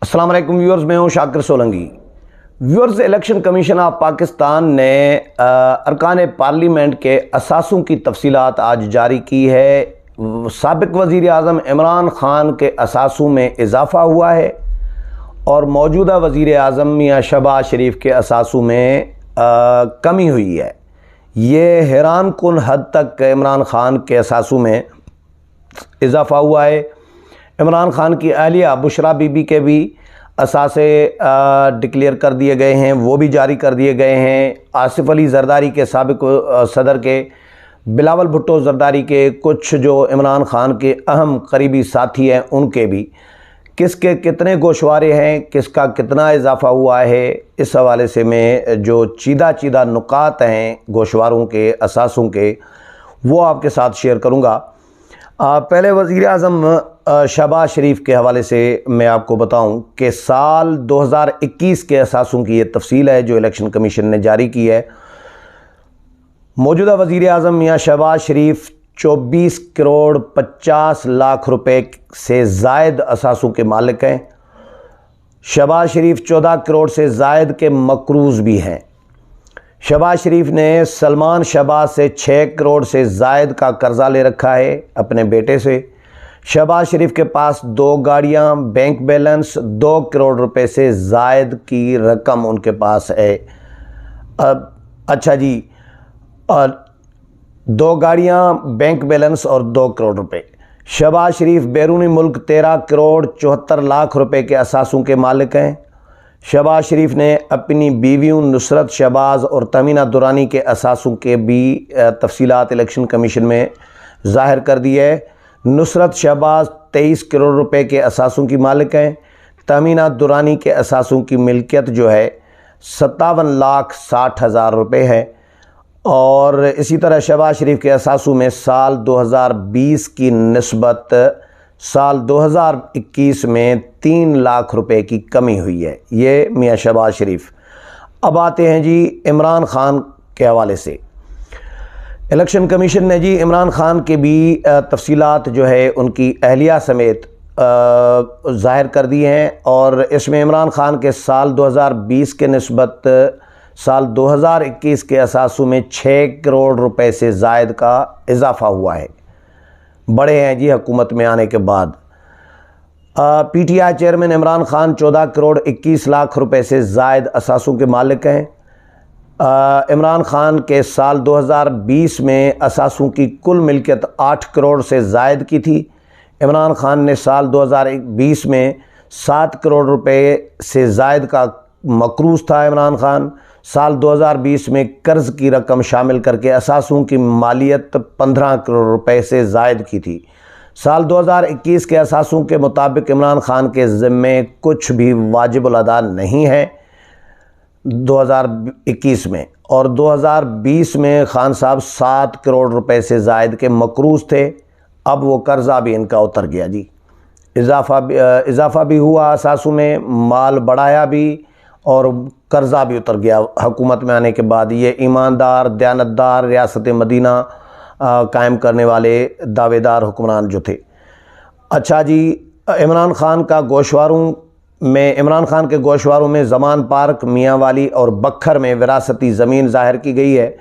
अस्सलाम वालेकुम व्यूअर्स, मैं हूं Shakir Solanki. Viewers, election commission of Pakistan ने अरकान पार्लियामेंट के असासों की तफसीलात आज जारी की है। साबिक वज़ीर आज़म इमरान ख़ान के असासों में इजाफ़ा हुआ है और मौजूदा वज़ीर आज़म मियाँ शहबाज शरीफ के असासों में कमी हुई है। ये हैरान कुन हद तक इमरान ख़ान के असासों में इजाफ़ा हुआ है। इमरान ख़ान की अहलिया बुशरा बीबी के भी असासे डिक्लेयर कर दिए गए हैं, वो भी जारी कर दिए गए हैं। आसिफ अली ज़रदारी के साबिक सदर के, बिलावल भुट्टो ज़रदारी के, कुछ जो इमरान ख़ान के अहम करीबी साथी हैं उनके भी किसके कितने गोशवारे हैं, किसका कितना इजाफ़ा हुआ है, इस हवाले से मैं जो चीदा नुकात हैं गोशवारों के असासों के, वो आपके साथ शेयर करूँगा। पहले वज़ीर आज़म शहबाज शरीफ के हवाले से मैं आपको बताऊं कि साल 2021 के असासों की ये तफसील है जो इलेक्शन कमीशन ने जारी की है। मौजूदा वज़ीर आज़म मियाँ शहबाज शरीफ 24 करोड़ 50 लाख रुपए से ज़ायद असासों के मालिक हैं। शहबाज शरीफ 14 करोड़ से ज़ायद के मकरूज़ भी हैं। शहबाज शरीफ ने सलमान शहबाज से 6 करोड़ से ज़ायद का कर्ज़ा ले रखा है अपने बेटे से। शहबाज शरीफ के पास 2 गाड़ियां, बैंक बैलेंस 2 करोड़ रुपए से ज़ायद की रकम उनके पास है। अच्छा जी, 2 गाड़ियां, बैंक बैलेंस और 2 करोड़ रुपए। शहबाज शरीफ बैरूनी मुल्क 13 करोड़ 74 लाख रुपए के असासों के मालिक हैं। शहबाज शरीफ ने अपनी बीवियों नुसरत शहबाज और तमीना दुरानी के असासों के भी तफसीलात इलेक्शन कमीशन में ज़ाहिर कर दी है। नुसरत शहबाज 23 करोड़ रुपए के असासों की मालिक हैं। तमीना दुरानी के असासों की मिल्कियत जो है 57,60,000 रुपये है। और इसी तरह शहबाज शरीफ के असासों में साल 2020 की निस्बत साल 2021 में 3 लाख रुपए की कमी हुई है। ये मियाँ शहबाज शरीफ। अब आते हैं जी इमरान ख़ान के हवाले से। इलेक्शन कमीशन ने जी इमरान ख़ान के भी तफसीलात जो है उनकी अहलिया समेत ज़ाहिर कर दी हैं और इसमें इमरान ख़ान के साल 2020 के निस्बत साल 2021 के असासों में 6 करोड़ रुपए से ज़ायद का इजाफ़ा हुआ है। बड़े हैं जी हुकूमत में आने के बाद। PTI चेयरमैन इमरान ख़ान 14 करोड़ 21 लाख रुपए से ज़ायद असासों के मालिक हैं। इमरान ख़ान के साल 2020 में असासों की कुल मिल्कियत 8 करोड़ से ज़ायद की थी। इमरान ख़ान ने साल 2020 में 7 करोड़ रुपए से ज़ायद का मकरूज़ था। इमरान ख़ान साल 2020 में कर्ज़ की रकम शामिल करके असासों की मालियत 15 करोड़ रुपए से ज़ायद की थी। साल 2021 के असासों के मुताबिक इमरान ख़ान के ज़िम्मे कुछ भी वाजिबुल अदा नहीं है 2021 में, और 2020 में ख़ान साहब 7 करोड़ रुपए से ज़ायद के मकरूज़ थे। अब वो कर्ज़ा भी इनका उतर गया जी। इजाफ़ा भी हुआ असासों में, माल बढ़ाया भी और कर्ज़ा भी उतर गया हुकूमत में आने के बाद। ये ईमानदार, दयानतदार, रियासत मदीना कायम करने वाले दावेदार हुक्मरान जो थे। अच्छा जी, इमरान ख़ान के गोशवारों में ज़मान पार्क, मियाँ वाली और बखर में विरासती ज़मीन ज़ाहिर की गई है।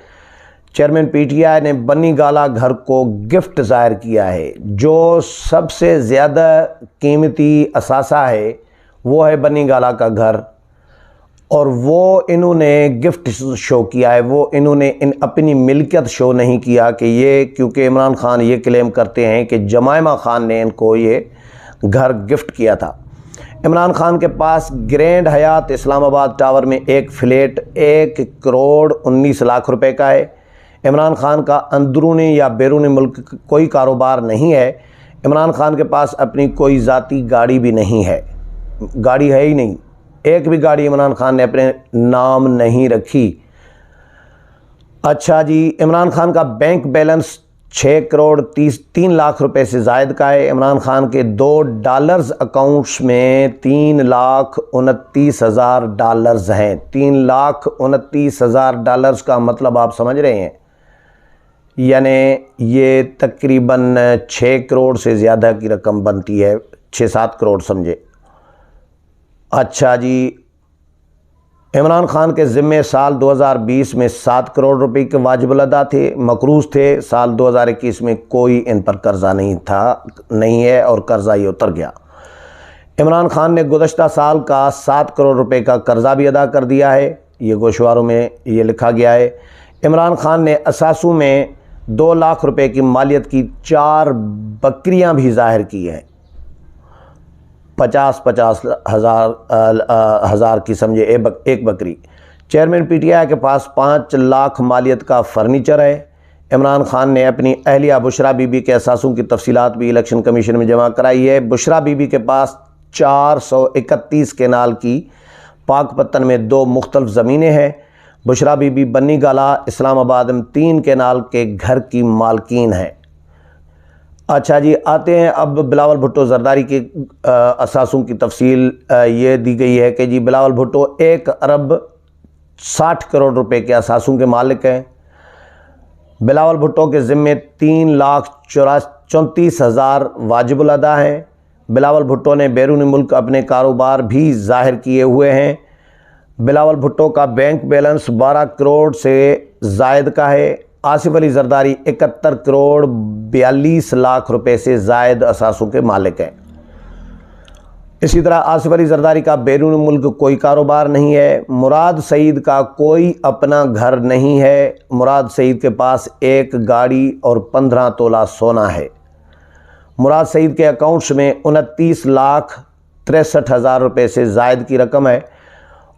चेयरमैन PTI ने बन्नी गाला घर को गिफ्ट ज़ाहिर किया है। जो सबसे ज़्यादा कीमती असासा है वो है बन्नी गाला का घर, और वो इन्होंने गिफ्ट शो किया है। वो इन्होंने अपनी मिल्कियत शो नहीं किया कि ये, क्योंकि इमरान ख़ान ये क्लेम करते हैं कि जमाइमा ख़ान ने इनको ये घर गिफ्ट किया था। इमरान ख़ान के पास ग्रैंड हयात इस्लामाबाद टावर में एक फ्लैट 1 करोड़ 19 लाख रुपए का है। इमरान ख़ान का अंदरूनी या बैरूनी मुल्क कोई कारोबार नहीं है। इमरान ख़ान के पास अपनी कोई ज़ाती गाड़ी भी नहीं है, गाड़ी है ही नहीं, एक भी गाड़ी इमरान ख़ान ने अपने नाम नहीं रखी। अच्छा जी, इमरान ख़ान का बैंक बैलेंस 6 करोड़ 3 लाख रुपए से ज़ायद का है। इमरान ख़ान के $2 अकाउंट्स में $3,29,000 हैं। $3,29,000 का मतलब आप समझ रहे हैं, यानी ये तकरीबन 6 करोड़ से ज़्यादा की रकम बनती है, 6-7 करोड़ समझे। अच्छा जी, इमरान खान के ज़िम्मे साल 2020 में 7 करोड़ रुपए के वाजिब अदा थे, मकरूज़ थे। साल 2021 में कोई इन पर कर्ज़ा नहीं है और कर्ज़ा ये उतर गया। इमरान खान ने गुज़श्ता साल का 7 करोड़ रुपए का कर्ज़ा भी अदा कर दिया है, ये गोशवारों में ये लिखा गया है। इमरान खान ने असासों में 2 लाख रुपए की मालियत की 4 बकरियां भी ज़ाहिर की हैं। 50-50 हज़ार की समझे एक बकरी। चेयरमैन पीटीआई के पास 5 लाख मालियत का फर्नीचर है। इमरान खान ने अपनी अहलिया बुशरा बीबी के असासों की तफसीलात भी इलेक्शन कमीशन में जमा कराई है। बुशरा बीबी के पास 431 केनाल की पाकपत्तन में 2 मुख्तलिफ ज़मीनें हैं। बुशरा बीबी बन्नी गाला इस्लामाबाद में 3 केनाल के घर की मालकीन है। अच्छा जी, आते हैं अब बिलावल भुट्टो ज़रदारी के असासों की तफसील ये दी गई है कि जी बिलावल भुट्टो 1 अरब 60 करोड़ रुपए के असासों के मालिक हैं। बिलावल भुट्टो के ज़िम्मे 3,34,000 वाजिब अदा हैं। बिलावल भुट्टो ने बैरून मुल्क अपने कारोबार भी ज़ाहिर किए हुए हैं। बिलावल भुट्टो का बैंक बैलेंस 12 करोड़ से ज़ायद का है। आसिफ अली ज़रदारी 71 करोड़ 42 लाख रुपए से ज़ायद असासों के मालिक हैं। इसी तरह आसिफ अली ज़रदारी का बैरून मुल्क कोई कारोबार नहीं है। मुराद सईद का कोई अपना घर नहीं है। मुराद सईद के पास 1 गाड़ी और 15 तोला सोना है। मुराद सईद के अकाउंट्स में 29,63,000 रुपये से ज़ायद की रकम है।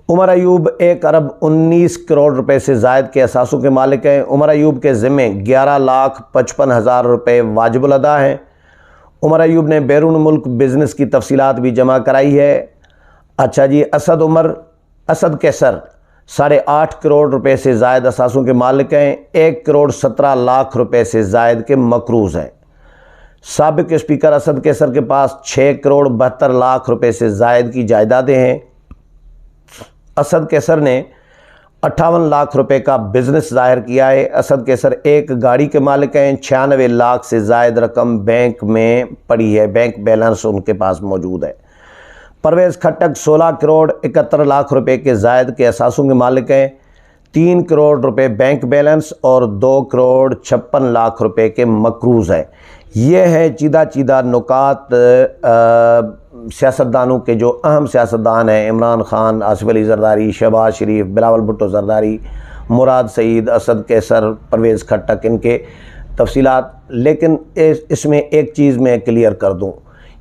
उमर अयूब 1 अरब 19 करोड़ रुपए से ज़ायद के असासों के मालिक हैं। उमर अयूब के ज़िम्मे 11,55,000 रुपये वाजिब अदा हैं। उमर अयूब ने बैरून मुल्क बिज़नेस की तफसीलात भी जमा कराई है। अच्छा जी, असद कैसर 8.5 करोड़ रुपए से ज़ायद असासों के मालिक हैं। 1 करोड़ 17 लाख रुपए से ज़ायद के मकरूज़ हैं। साबिक स्पीकर असद कैसर के पास 6 करोड़ 72 लाख रुपए से ज़ायद की जायदादें हैं। असद कैसर ने 58 लाख रुपए का बिज़नेस ज़ाहिर किया है। असद कैसर 1 गाड़ी के मालिक हैं। 96 लाख से ज़ायद रकम बैंक में पड़ी है, बैंक बैलेंस उनके पास मौजूद है। परवेज़ खट्टक 16 करोड़ 71 लाख रुपए के ज़ायद के असासों के मालिक हैं। 3 करोड़ रुपए बैंक बैलेंस और 2 करोड़ 56 लाख रुपए के मकरूज़ हैं। ये है चीदा नुकात सियासतदानों के जो अहम सियासतदान हैं, इमरान खान, आसिफ अली ज़रदारी, शहबाज शरीफ, बिलावल भुट्टो ज़रदारी, मुराद सईद, असद कैसर, परवेज़ खट्टक, इनके तफसीलात। लेकिन इसमें एक चीज़ मैं क्लियर कर दूं,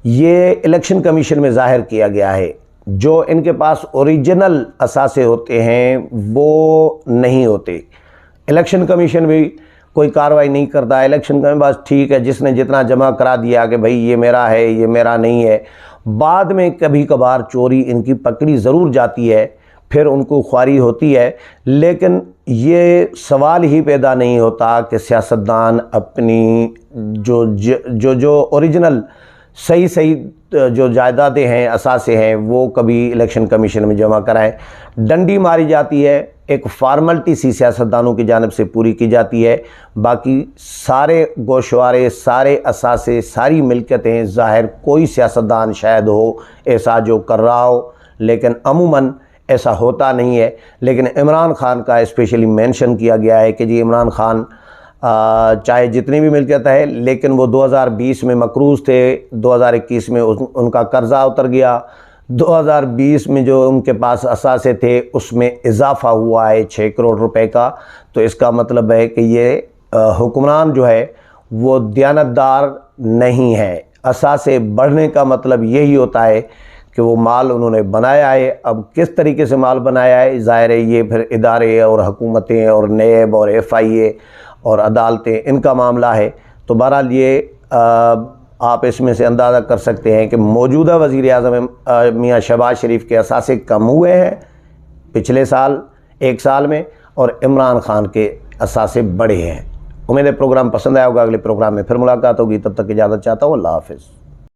ये इलेक्शन कमीशन में ज़ाहिर किया गया है, जो इनके पास ओरिजिनल असासे होते हैं वो नहीं होते। इलेक्शन कमीशन भी कोई कार्रवाई नहीं करता। इलेक्शन कमीशन बस ठीक है, जिसने जितना जमा करा दिया कि भाई ये मेरा है, ये मेरा नहीं है। बाद में कभी कभार चोरी इनकी पकड़ी ज़रूर जाती है, फिर उनको ख्वारी होती है, लेकिन ये सवाल ही पैदा नहीं होता कि सियासतदान अपनी जो ओरिजिनल सही जो जायदादें हैं, असासे हैं, वो कभी इलेक्शन कमीशन में जमा कराएं। डंडी मारी जाती है, एक फार्मलिटी सी सियासतदानों की जानिब से पूरी की जाती है। बाकी सारे गोशवारे, सारे असासे, सारी मिल्कियतें ज़ाहिर कोई सियासतदान शायद हो ऐसा जो कर रहा हो, लेकिन अमूमन ऐसा होता नहीं है। लेकिन इमरान खान का स्पेशली मेंशन किया गया है कि जी इमरान खान चाहे जितनी भी मिल्कियत है, लेकिन वो 2020 में मकरूज़ थे, 2021 में उनका कर्ज़ा उतर गया, 2020 में जो उनके पास असासे थे उसमें इजाफ़ा हुआ है 6 करोड़ रुपए का। तो इसका मतलब है कि ये हुक्मरान जो है वो दियानतदार नहीं है। असासे बढ़ने का मतलब यही होता है कि वो माल उन्होंने बनाया है। अब किस तरीके से माल बनाया है, ज़ाहिर है ये फिर इदारे और हुकूमतें और नैब और FIA और अदालतें, इनका मामला है। तो बहरहाल ये आप इसमें से अंदाज़ा कर सकते हैं कि मौजूदा वज़ीर-ए-आज़म मियाँ शहबाज शरीफ के असासे कम हुए हैं पिछले साल 1 साल में, और इमरान खान के असासे बढ़े हैं। उम्मीद है प्रोग्राम पसंद आया होगा। अगले प्रोग्राम में फिर मुलाकात होगी, तब तक इजाज़त चाहता हूँ। अल्लाह हाफ़िज़।